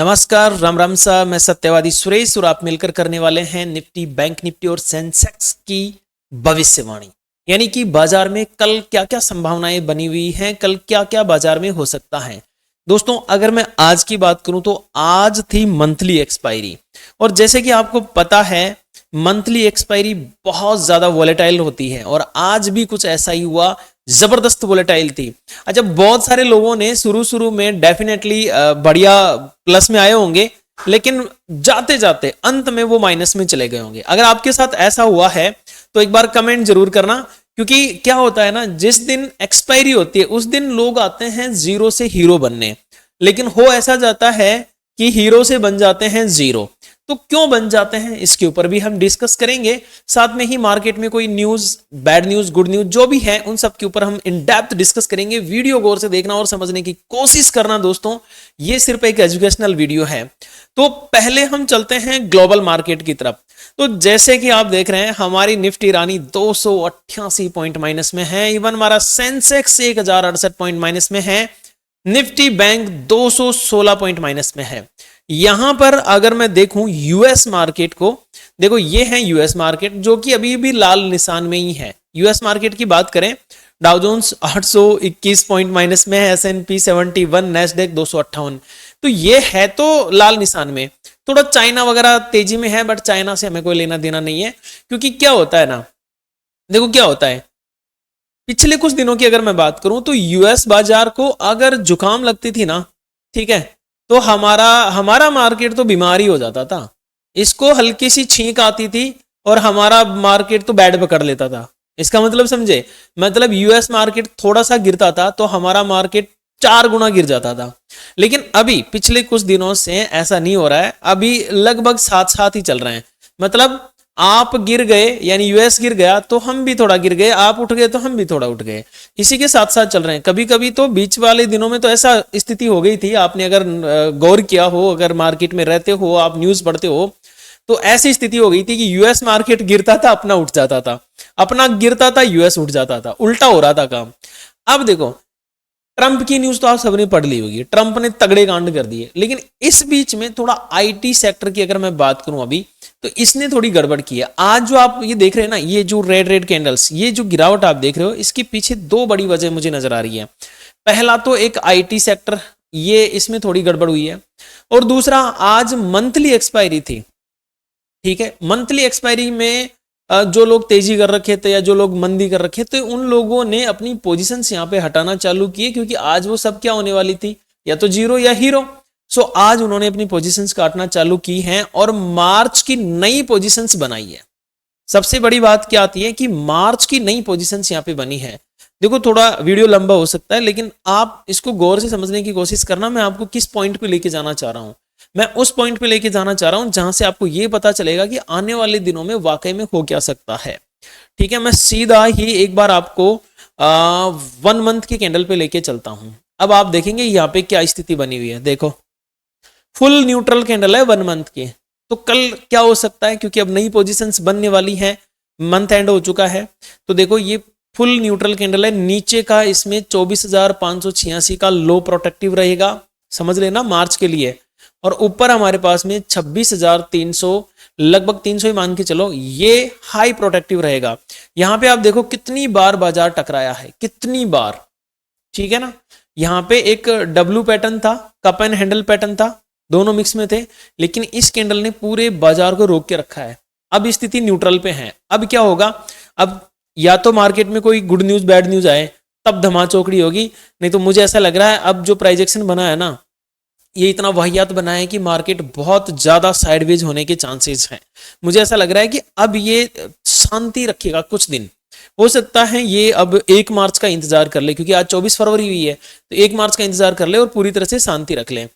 नमस्कार, राम राम सा। मैं सत्यवादी सुरेश और आप मिलकर करने वाले हैं निफ्टी, बैंक निफ्टी और सेंसेक्स की भविष्यवाणी। यानी कि बाजार में कल क्या क्या संभावनाएं बनी हुई हैं, कल क्या क्या बाजार में हो सकता है। दोस्तों, अगर मैं आज की बात करूं तो आज थी मंथली एक्सपायरी, और जैसे कि आपको पता है मंथली एक्सपायरी बहुत ज्यादा वोलेटाइल होती है, और आज भी कुछ ऐसा ही हुआ, जबरदस्त वोलेटाइल थी। अच्छा, बहुत सारे लोगों ने शुरू में डेफिनेटली बढ़िया प्लस में आए होंगे, लेकिन जाते जाते अंत में वो माइनस में चले गए होंगे। अगर आपके साथ ऐसा हुआ है तो एक बार कमेंट जरूर करना, क्योंकि क्या होता है ना, जिस दिन एक्सपायरी होती है उस दिन लोग आते हैं जीरो से हीरो बनने, लेकिन हो ऐसा जाता है कि हीरो से बन जाते हैं जीरो। तो क्यों बन जाते हैं, इसके ऊपर भी हम डिस्कस करेंगे। साथ में ही मार्केट में कोई news, bad news, good news जो भी है, उन सब के ऊपर हम इन डेप्थ डिस्कस करेंगे। वीडियो गौर से देखना और समझने की कोशिश करना दोस्तों, ये सिर्फ एक एजुकेशनल वीडियो है। तो पहले हम चलते हैं ग्लोबल मार्केट की तरफ। तो जैसे कि आप देख रहे हैं, हमारी निफ्टी रानी 288 पॉइंट माइनस में है। इवन हमारा सेंसेक्स 1068 पॉइंट माइनस में है। निफ्टी बैंक 216 पॉइंट माइनस में है। यहां पर अगर मैं देखूं यूएस मार्केट को, देखो ये है यूएस मार्केट जो कि अभी भी लाल निशान में ही है। यूएस मार्केट की बात करें, डाउ जोन्स 821 पॉइंट माइनस में है, एसएनपी 71, नैस्डैक 258। तो ये है तो लाल निशान में। थोड़ा चाइना वगैरह तेजी में है, बट चाइना से हमें कोई लेना देना नहीं है, क्योंकि क्या होता है ना, देखो क्या होता है, पिछले कुछ दिनों की अगर मैं बात करूं तो यूएस बाजार को अगर जुकाम लगती थी ना, ठीक है, तो हमारा हमारा मार्केट तो बीमारी हो जाता था। इसको हल्की सी छींक आती थी और हमारा मार्केट तो बैड पकड़ लेता था। इसका मतलब समझे, मतलब यूएस मार्केट थोड़ा सा गिरता था तो हमारा मार्केट 4 गुना गिर जाता था। लेकिन अभी पिछले कुछ दिनों से ऐसा नहीं हो रहा है, अभी लगभग साथ साथ ही चल रहे हैं। मतलब आप गिर गए यानी यूएस गिर गया तो हम भी थोड़ा गिर गए, आप उठ गए तो हम भी थोड़ा उठ गए, इसी के साथ साथ चल रहे हैं। कभी कभी तो बीच वाले दिनों में तो ऐसा स्थिति हो गई थी, आपने अगर गौर किया हो, अगर मार्केट में रहते हो, आप न्यूज पढ़ते हो, तो ऐसी स्थिति हो गई थी कि यूएस मार्केट गिरता था, अपना उठ जाता था, अपना गिरता था, यूएस उठ जाता था, उल्टा हो रहा था काम। अब देखो, ट्रंप की न्यूज तो आप सबने पढ़ ली होगी, ट्रंप ने तगड़े कांड कर दिए। लेकिन इस बीच में थोड़ा आईटी सेक्टर की अगर मैं बात करूं अभी, तो इसने थोड़ी गड़बड़ की है। आज जो आप ये देख रहे हैं ना, ये जो रेड रेड कैंडल्स, ये जो गिरावट आप देख रहे हो, इसके पीछे 2 बड़ी वजह मुझे नजर आ रही है। पहला तो एक आईटी सेक्टर, ये इसमें थोड़ी गड़बड़ हुई है, और दूसरा आज मंथली एक्सपायरी थी। ठीक है, मंथली एक्सपायरी में जो लोग तेजी कर रखे थे या जो लोग मंदी कर रखे थे, उन लोगों ने अपनी पोजीशंस यहाँ पे हटाना चालू किए, क्योंकि आज वो सब क्या होने वाली थी, या तो जीरो या हीरो। सो आज उन्होंने अपनी पोजीशंस काटना चालू की हैं और मार्च की नई पोजीशंस बनाई है। सबसे बड़ी बात क्या आती है कि मार्च की नई पोजीशंस यहाँ पे बनी है। देखो, थोड़ा वीडियो लंबा हो सकता है, लेकिन आप इसको गौर से समझने की कोशिश करना। मैं आपको किस पॉइंट पे लेके जाना चाह रहा हूं, मैं उस पॉइंट पे लेके जाना चाह रहा हूं जहां से आपको यह पता चलेगा कि आने वाले दिनों में वाकई में हो क्या सकता है। ठीक है, मैं सीधा ही एक बार आपको 1 मंथ की कैंडल पे लेके चलता हूं। अब आप देखेंगे यहाँ पे क्या स्थिति बनी हुई है। देखो, फुल न्यूट्रल कैंडल है 1 मंथ की। तो कल क्या हो सकता है, क्योंकि अब नई पोजीशंस बनने वाली हैं, मंथ एंड हो चुका है। तो देखो, ये फुल न्यूट्रल कैंडल है, नीचे का इसमें 24,586 का लो प्रोटेक्टिव रहेगा, समझ लेना, मार्च के लिए। और ऊपर हमारे पास में 26,300, लगभग 300 ही मान के चलो, ये हाई प्रोटेक्टिव रहेगा। यहां पे आप देखो कितनी बार बाजार टकराया है, कितनी बार। ठीक है ना, यहां पे एक डब्ल्यू पैटर्न था, कप एंड हैंडल पैटर्न था, दोनों मिक्स में थे, लेकिन इस कैंडल ने पूरे बाजार को रोक के रखा है। अब स्थिति न्यूट्रल पे है। अब क्या होगा, अब या तो मार्केट में कोई गुड न्यूज, बैड न्यूज आए, तब धमा चौकड़ी होगी। नहीं तो मुझे ऐसा लग रहा है अब जो प्राइजेक्शन बना है ना, ये इतना वाहियात बना है कि मार्केट बहुत ज्यादा साइडवेज होने के चांसेस हैं। मुझे ऐसा लग रहा है कि अब ये शांति रखेगा कुछ दिन। हो सकता है ये अब 1 मार्च का इंतजार कर ले, क्योंकि आज 24 फरवरी हुई है, तो 1 मार्च का इंतजार कर ले और पूरी तरह से शांति रख ले।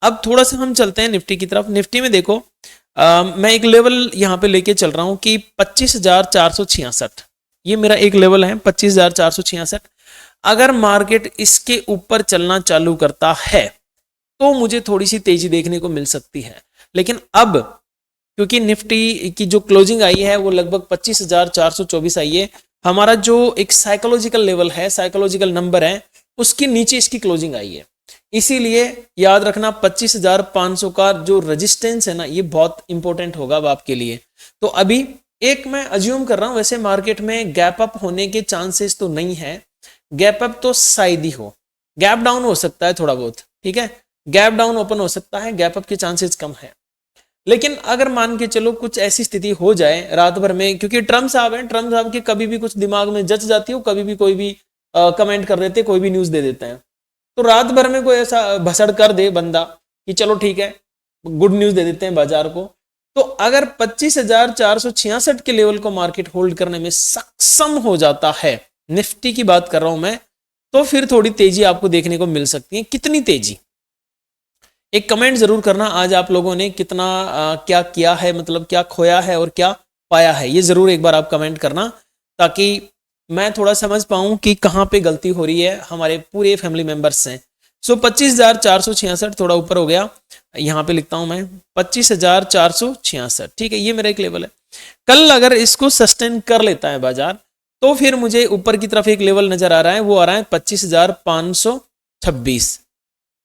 अब थोड़ा सा हम चलते हैं निफ्टी की तरफ। निफ्टी में देखो, मैं एक लेवल यहाँ पे लेके चल रहा हूँ कि 25,466, ये मेरा एक लेवल है 25,466। अगर मार्केट इसके ऊपर चलना चालू करता है तो मुझे थोड़ी सी तेजी देखने को मिल सकती है। लेकिन अब क्योंकि निफ्टी की जो क्लोजिंग आई है वो लगभग 25,424 आई है, हमारा जो एक साइकोलॉजिकल लेवल है, साइकोलॉजिकल नंबर है, उसके नीचे इसकी क्लोजिंग आई है। इसीलिए याद रखना 25,500 का जो रेजिस्टेंस है ना, ये बहुत इंपॉर्टेंट होगा अब आपके लिए। तो अभी एक मैं अज्यूम कर रहा हूं, वैसे मार्केट में गैप अप होने के चांसेस तो नहीं है, गैप अप तो शायद ही हो, गैप डाउन हो सकता है थोड़ा बहुत, ठीक है, गैप डाउन ओपन हो सकता है, गैप अप के चांसेस कम है। लेकिन अगर मान के चलो कुछ ऐसी स्थिति हो जाए रात भर में, क्योंकि ट्रम्प साहब हैं, ट्रम्प साहब के कभी भी कुछ दिमाग में जच जाती हो, कभी भी कोई भी कमेंट कर देते, कोई भी न्यूज दे देते हैं, तो रात भर में कोई ऐसा भसड़ कर दे बंदा कि चलो ठीक है गुड न्यूज दे देते हैं बाजार को, तो अगर 25,466 के लेवल को मार्केट होल्ड करने में सक्षम हो जाता है, निफ्टी की बात कर रहा हूं मैं, तो फिर थोड़ी तेजी आपको देखने को मिल सकती है। कितनी तेजी, एक कमेंट जरूर करना आज आप लोगों ने कितना क्या किया है, मतलब क्या खोया है और क्या पाया है, ये जरूर एक बार आप कमेंट करना, ताकि मैं थोड़ा समझ पाऊं कि कहां पे गलती हो रही है हमारे पूरे फैमिली मेंबर्स से। सो 25,466 थोड़ा ऊपर हो गया, यहां पे लिखता हूं मैं 25,466, ठीक है, ये मेरा एक लेवल है। कल अगर इसको सस्टेन कर लेता है बाजार, तो फिर मुझे ऊपर की तरफ एक लेवल नजर आ रहा है, वो आ रहा है 25,526,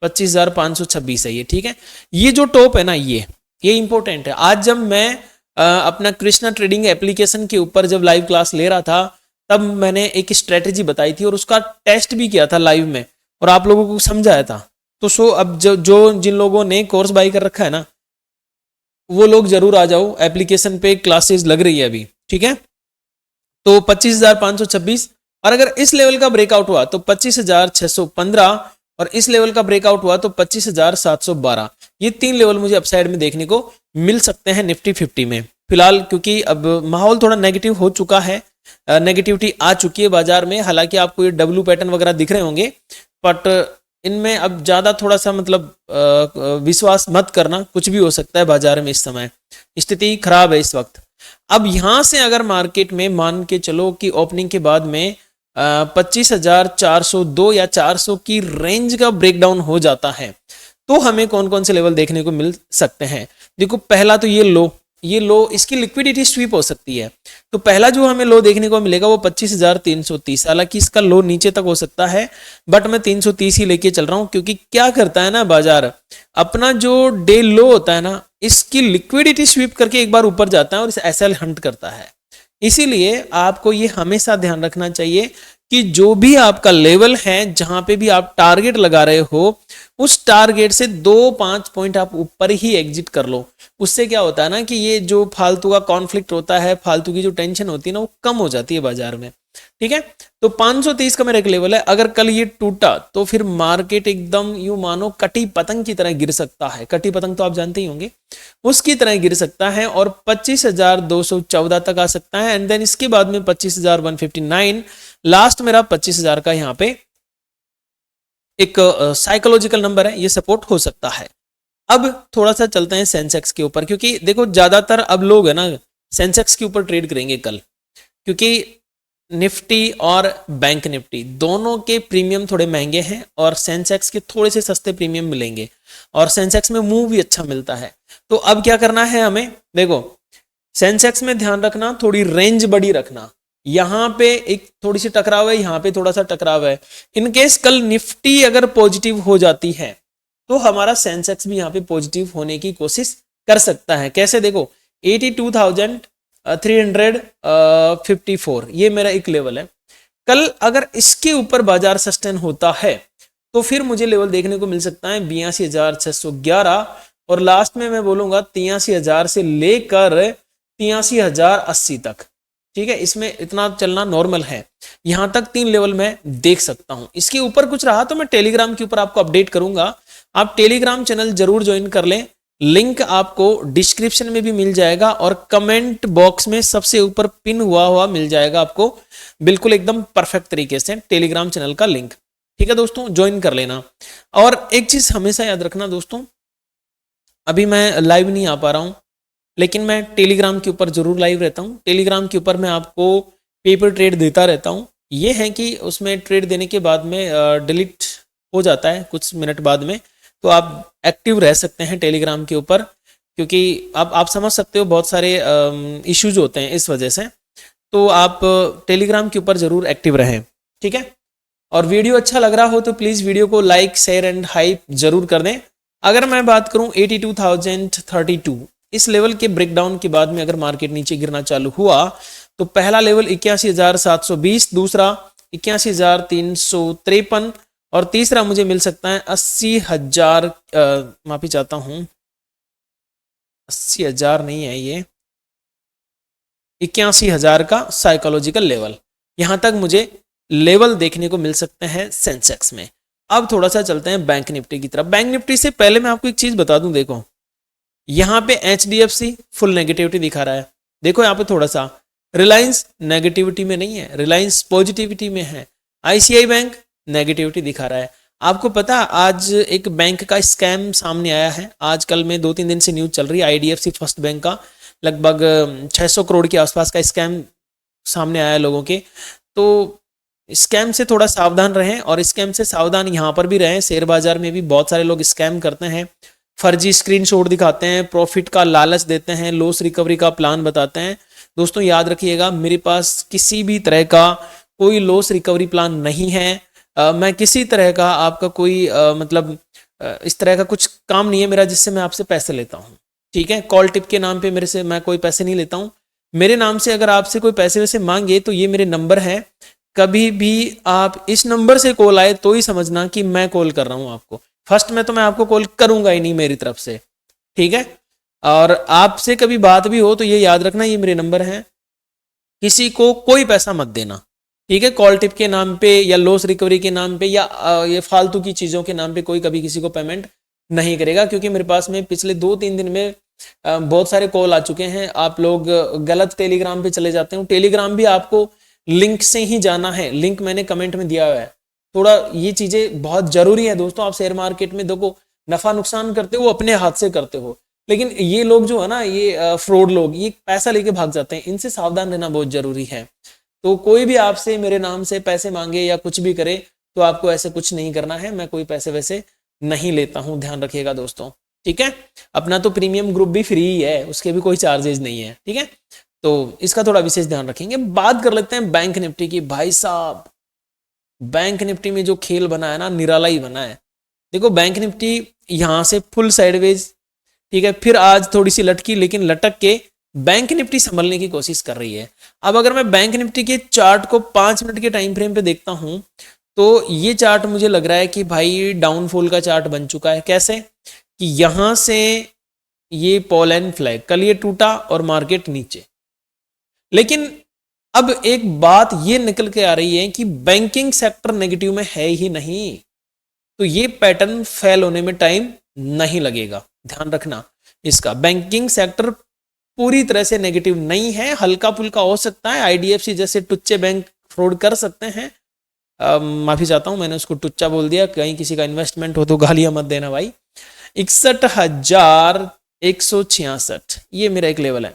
25,526 है ये, ठीक है। ये जो टॉप है ना, ये इंपॉर्टेंट है। आज जब मैं अपना कृष्णा ट्रेडिंग एप्लीकेशन के ऊपर जब लाइव क्लास ले रहा था, तब मैंने एक स्ट्रेटेजी बताई थी और उसका टेस्ट भी किया था लाइव में और आप लोगों को समझाया था। तो सो अब जो जिन लोगों ने कोर्स बाई कर रखा है ना, वो लोग जरूर आ जाओ, एप्लीकेशन पे क्लासेस लग रही है अभी, ठीक है। तो 25,526, और अगर इस लेवल का ब्रेकआउट हुआ तो 25,615, और इस लेवल का ब्रेकआउट हुआ तो 25,712। ये तीन लेवल मुझे अपसाइड में देखने को मिल सकते हैं निफ्टी 50 में फिलहाल, क्योंकि अब माहौल थोड़ा नेगेटिव हो चुका है, नेगेटिविटी आ चुकी है बाजार में। हालांकि आपको ये डब्ल्यू पैटर्न वगैरह दिख रहे होंगे, बट इनमें अब ज्यादा थोड़ा सा मतलब विश्वास मत करना, कुछ भी हो सकता है बाजार में, इस समय स्थिति खराब है इस वक्त। अब यहां से अगर मार्केट में मान के चलो कि ओपनिंग के बाद में 25,402 या 400 की रेंज का ब्रेकडाउन हो जाता है, तो हमें कौन कौन से लेवल देखने को मिल सकते हैं। देखो पहला तो ये लो इसकी लिक्विडिटी स्वीप हो सकती है, तो पहला जो हमें लो देखने को मिलेगा वो 25,330। हालांकि इसका लो नीचे तक हो सकता है, बट मैं 330 ही लेके चल रहा हूं, क्योंकि क्या करता है ना बाजार, अपना जो डे लो होता है ना, इसकी लिक्विडिटी स्वीप करके एक बार ऊपर जाता है और इसे एसएल हंट करता है। इसीलिए आपको ये हमेशा ध्यान रखना चाहिए कि जो भी आपका लेवल है, जहां पे भी आप टारगेट लगा रहे हो, उस टारगेट से 2-5 पॉइंट आप ऊपर ही एग्जिट कर लो। उससे क्या होता है ना कि ये जो फालतू का कॉन्फ्लिक्ट होता है, फालतू की जो टेंशन होती है ना, वो कम हो जाती है बाजार में, ठीक है। तो 530 का मेरा एक लेवल है, अगर कल ये टूटा तो फिर मार्केट एकदम यूं मानो कटी पतंग की तरह गिर सकता है। कटी पतंग तो आप जानते ही होंगे, उसकी तरह गिर सकता है और 25,214 तक आ सकता है। एंड देन इसके बाद में 25,159, लास्ट मेरा 25,000 का यहाँ पे एक साइकोलॉजिकल नंबर है, ये सपोर्ट हो सकता है। अब थोड़ा सा चलते हैं सेंसेक्स के ऊपर, क्योंकि देखो ज्यादातर अब लोग है ना सेंसेक्स के ऊपर ट्रेड करेंगे कल, क्योंकि निफ्टी और बैंक निफ्टी दोनों के प्रीमियम थोड़े महंगे हैं और सेंसेक्स के थोड़े से सस्ते प्रीमियम मिलेंगे, और सेंसेक्स में मूव भी अच्छा मिलता है। तो अब क्या करना है हमें, देखो सेंसेक्स में ध्यान रखना, थोड़ी रेंज बड़ी रखना। यहां पे एक थोड़ी सी टकराव है, यहां पे थोड़ा सा टकराव है। इनकेस कल निफ्टी अगर पॉजिटिव हो जाती है, तो हमारा सेंसेक्स भी यहाँ पे पॉजिटिव होने की कोशिश कर सकता है। कैसे, देखो 82,354 ये मेरा एक लेवल है। कल अगर इसके ऊपर बाजार सस्टेन होता है, तो फिर मुझे लेवल देखने को मिल सकता है 82,611, और लास्ट में मैं बोलूंगा 83,000 से लेकर 83,080 तक, ठीक है। इसमें इतना चलना नॉर्मल है, यहां तक तीन लेवल मैं देख सकता हूं। इसके ऊपर कुछ रहा तो मैं टेलीग्राम के ऊपर आपको अपडेट करूंगा, आप टेलीग्राम चैनल जरूर ज्वाइन कर लें, लिंक आपको डिस्क्रिप्शन में भी मिल जाएगा और कमेंट बॉक्स में सबसे ऊपर पिन हुआ मिल जाएगा आपको, बिल्कुल एकदम परफेक्ट तरीके से टेलीग्राम चैनल का लिंक, ठीक है दोस्तों, ज्वाइन कर लेना। और एक चीज हमेशा याद रखना दोस्तों, अभी मैं लाइव नहीं आ पा रहा हूं, लेकिन मैं टेलीग्राम के ऊपर जरूर लाइव रहता हूं। टेलीग्राम के ऊपर मैं आपको पेपर ट्रेड देता रहता हूं। ये है कि उसमें ट्रेड देने के बाद में डिलीट हो जाता है कुछ मिनट बाद में, तो आप एक्टिव रह सकते हैं टेलीग्राम के ऊपर, क्योंकि आप समझ सकते हो बहुत सारे इश्यूज होते हैं इस वजह से, तो आप टेलीग्राम के ऊपर जरूर एक्टिव रहें, ठीक है। और वीडियो अच्छा लग रहा हो तो प्लीज वीडियो को लाइक शेयर एंड हाइप जरूर कर दें। अगर मैं बात करूं 82,032 इस लेवल के ब्रेकडाउन के बाद में अगर मार्केट नीचे गिरना चालू हुआ तो पहला लेवल 81,720, दूसरा 81,353 और तीसरा मुझे मिल सकता है 80,000, माफी चाहता हूं 80,000 नहीं है ये, 81,000 का साइकोलॉजिकल लेवल, यहां तक मुझे लेवल देखने को मिल सकते हैं सेंसेक्स में। अब थोड़ा सा चलते हैं बैंक निफ्टी की तरफ। बैंक निफ्टी से पहले मैं आपको एक चीज बता दूं, देखो यहां पे HDFC फुल नेगेटिविटी दिखा रहा है, देखो यहां पे थोड़ा सा रिलायंस नेगेटिविटी में नहीं है, रिलायंस पॉजिटिविटी में है, ICICI बैंक नेगेटिविटी दिखा रहा है। आपको पता आज एक बैंक का स्कैम सामने आया है, आजकल में 2-3 दिन से न्यूज चल रही है, IDFC फर्स्ट बैंक का लगभग 600 करोड़ के आसपास का स्कैम सामने आया लोगों के। तो स्कैम से थोड़ा सावधान रहें, और स्कैम से सावधान यहाँ पर भी रहें। शेयर बाजार में भी बहुत सारे लोग स्कैम करते हैं, फर्जी स्क्रीनशॉट दिखाते हैं, प्रॉफिट का लालच देते हैं, लॉस रिकवरी का प्लान बताते हैं। दोस्तों याद रखिएगा, मेरे पास किसी भी तरह का कोई लॉस रिकवरी प्लान नहीं है। मैं किसी तरह का आपका कोई मतलब इस तरह का कुछ काम नहीं है मेरा जिससे मैं आपसे पैसे लेता हूँ, ठीक है। कॉल टिप के नाम पे मेरे से मैं कोई पैसे नहीं लेता हूँ। मेरे नाम से अगर आपसे कोई पैसे वैसे मांगे तो ये मेरे नंबर है, कभी भी आप इस नंबर से कॉल आए तो ही समझना कि मैं कॉल कर रहा हूं आपको। फर्स्ट में तो मैं आपको कॉल करूंगा ही नहीं मेरी तरफ से, ठीक है। और आपसे कभी बात भी हो तो ये याद रखना, ये मेरे नंबर हैं, किसी को कोई पैसा मत देना, ठीक है। कॉल टिप के नाम पे या लॉस रिकवरी के नाम पे या ये फालतू की चीजों के नाम पे कोई कभी किसी को पेमेंट नहीं करेगा, क्योंकि मेरे पास में पिछले 2-3 दिन में बहुत सारे कॉल आ चुके हैं। आप लोग गलत टेलीग्राम पे चले जाते हो, टेलीग्राम भी आपको लिंक से ही जाना है, लिंक मैंने कमेंट में दिया हुआ है। थोड़ा ये चीजें बहुत जरूरी है दोस्तों। आप शेयर मार्केट में देखो नफा नुकसान करते हो अपने हाथ से करते हो, लेकिन ये लोग जो है ना, ये फ्रॉड लोग, ये पैसा लेके भाग जाते हैं, इनसे सावधान रहना बहुत जरूरी है। तो कोई भी आपसे मेरे नाम से पैसे मांगे या कुछ भी करे तो आपको ऐसे कुछ नहीं करना है, मैं कोई पैसे वैसे नहीं लेता हूं, ध्यान रखिएगा दोस्तों, ठीक है। अपना तो प्रीमियम ग्रुप भी फ्री ही है, उसके भी कोई चार्जेस नहीं है, ठीक है। तो इसका थोड़ा विशेष ध्यान रखेंगे। बात कर लेते हैं बैंक निफ्टी की। भाई साहब बैंक निफ्टी में जो खेल बना है ना, निराला ही बना है। देखो बैंक निफ्टी यहां से फुल साइडवेज, ठीक है, फिर आज थोड़ी सी लटकी, लेकिन लटक के बैंक निफ्टी संभलने की कोशिश कर रही है। अब अगर मैं बैंक निफ्टी के चार्ट को 5 मिनट के टाइम फ्रेम पे देखता हूं तो ये चार्ट मुझे लग रहा है कि भाई डाउनफॉल का चार्ट बन चुका है। कैसे कि यहां से ये पॉल एंड फ्लैग, कल ये टूटा और मार्केट नीचे, लेकिन अब एक बात ये निकल के आ रही है कि बैंकिंग सेक्टर नेगेटिव में है ही नहीं, तो ये पैटर्न फेल होने में टाइम नहीं लगेगा, ध्यान रखना इसका। बैंकिंग सेक्टर पूरी तरह से नेगेटिव नहीं है, हल्का फुल्का हो सकता है, IDFC जैसे टुच्चे बैंक फ्रॉड कर सकते हैं। माफी चाहता हूं मैंने उसको टुच्चा बोल दिया, कहीं किसी का इन्वेस्टमेंट हो तो गालियां मत देना भाई। 61,166 ये मेरा एक लेवल है।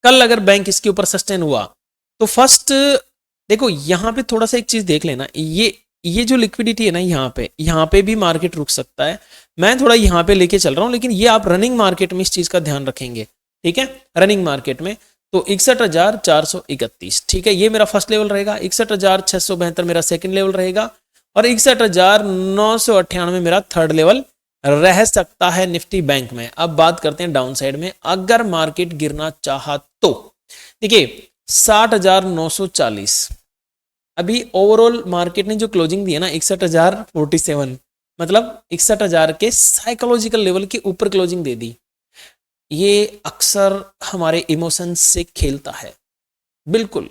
कल अगर बैंक इसके ऊपर सस्टेन हुआ तो फर्स्ट देखो यहां पे थोड़ा सा एक चीज देख लेना, ये जो लिक्विडिटी है ना, यहाँ पे भी मार्केट रुक सकता है। मैं थोड़ा यहाँ पे लेके चल रहा हूं, लेकिन ये आप रनिंग मार्केट में इस चीज का ध्यान रखेंगे, ठीक है। रनिंग मार्केट में तो 61,431, ठीक है, ये मेरा फर्स्ट लेवल रहेगा। 61,672 मेरा सेकंड लेवल रहेगा, और 61,998 मेरा थर्ड लेवल रह सकता है निफ्टी बैंक में। अब बात करते हैं डाउन साइड में, अगर मार्केट गिरना चाहा तो देखिए 60,940, अभी ओवरऑल मार्केट ने जो क्लोजिंग दी है ना 61,047, मतलब 61,000 के साइकोलॉजिकल लेवल के ऊपर क्लोजिंग दे दी। ये अक्सर हमारे इमोशंस से खेलता है, बिल्कुल।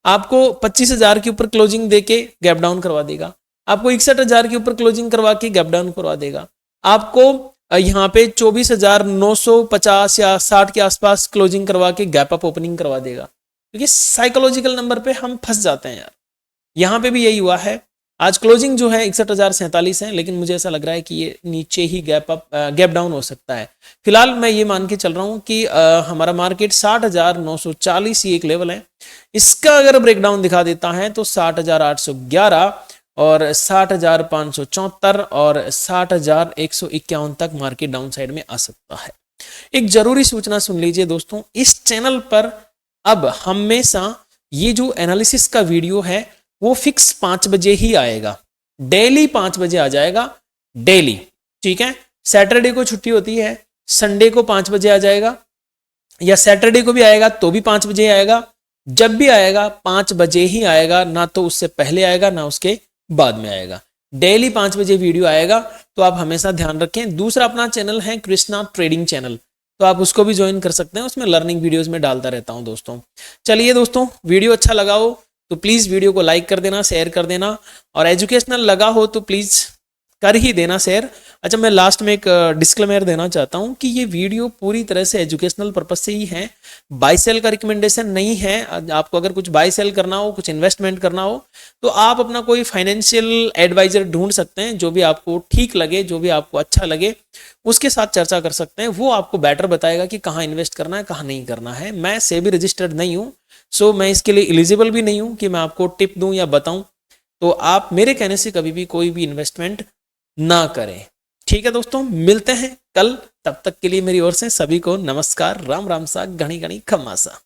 आपको 25,000 के ऊपर क्लोजिंग देके गैप डाउन करवा देगा, आपको 61,000 के ऊपर क्लोजिंग करवा के गैप डाउन करवा देगा, आपको यहाँ पे 24,950 या 60 के आसपास क्लोजिंग करवा के गैप अप ओपनिंग करवा देगा, क्योंकि साइकोलॉजिकल नंबर पे हम फंस जाते हैं यार। यहाँ पे भी यही हुआ है, आज क्लोजिंग जो है 61,047 है, लेकिन मुझे ऐसा लग रहा है कि ये नीचे ही गैप डाउन हो सकता है। फिलहाल मैं ये मान के चल रहा हूँ कि हमारा मार्केट 60,940 ही एक लेवल है, इसका अगर ब्रेकडाउन दिखा देता है तो 60,811 और 60,574 और 60,151 तक मार्केट डाउन साइड में आ सकता है। एक जरूरी सूचना सुन लीजिए दोस्तों, इस चैनल पर अब हमेशा ये जो एनालिसिस का वीडियो है वो फिक्स 5 बजे ही आएगा, डेली 5 बजे आ जाएगा डेली, ठीक है। सैटरडे को छुट्टी होती है, संडे को 5 बजे आ जाएगा, या सैटरडे को भी आएगा तो भी 5 बजे आएगा, जब भी आएगा 5 बजे ही आएगा, ना तो उससे पहले आएगा ना उसके बाद में आएगा, डेली 5 बजे वीडियो आएगा। तो आप हमेशा ध्यान रखें। दूसरा अपना चैनल है कृष्णा ट्रेडिंग चैनल, तो आप उसको भी ज्वाइन कर सकते हैं, उसमें लर्निंग वीडियोस में डालता रहता हूं दोस्तों। चलिए दोस्तों, वीडियो अच्छा लगा हो तो प्लीज़ वीडियो को लाइक कर देना, शेयर कर देना, और एजुकेशनल लगा हो तो प्लीज़ कर ही देना शेयर। अच्छा, मैं लास्ट में एक डिस्क्लेमर देना चाहता हूं कि ये वीडियो पूरी तरह से एजुकेशनल पर्पज से ही है, बाय सेल का रिकमेंडेशन नहीं है। आपको अगर कुछ बाय सेल करना हो, कुछ इन्वेस्टमेंट करना हो, तो आप अपना कोई फाइनेंशियल एडवाइजर ढूंढ सकते हैं, जो भी आपको ठीक लगे, जो भी आपको अच्छा लगे, उसके साथ चर्चा कर सकते हैं। वो आपको बेटर बताएगा कि कहाँ इन्वेस्ट करना है, कहाँ नहीं करना है। मैं सेबी रजिस्टर्ड नहीं हूँ, सो मैं इसके लिए एलिजिबल भी नहीं हूँ कि मैं आपको टिप दूँ या बताऊँ। तो आप मेरे कहने से कभी भी कोई भी इन्वेस्टमेंट ना करें, ठीक है दोस्तों। मिलते हैं कल, तब तक के लिए मेरी ओर से सभी को नमस्कार, राम राम सा, घनी घनी खम्मा सा।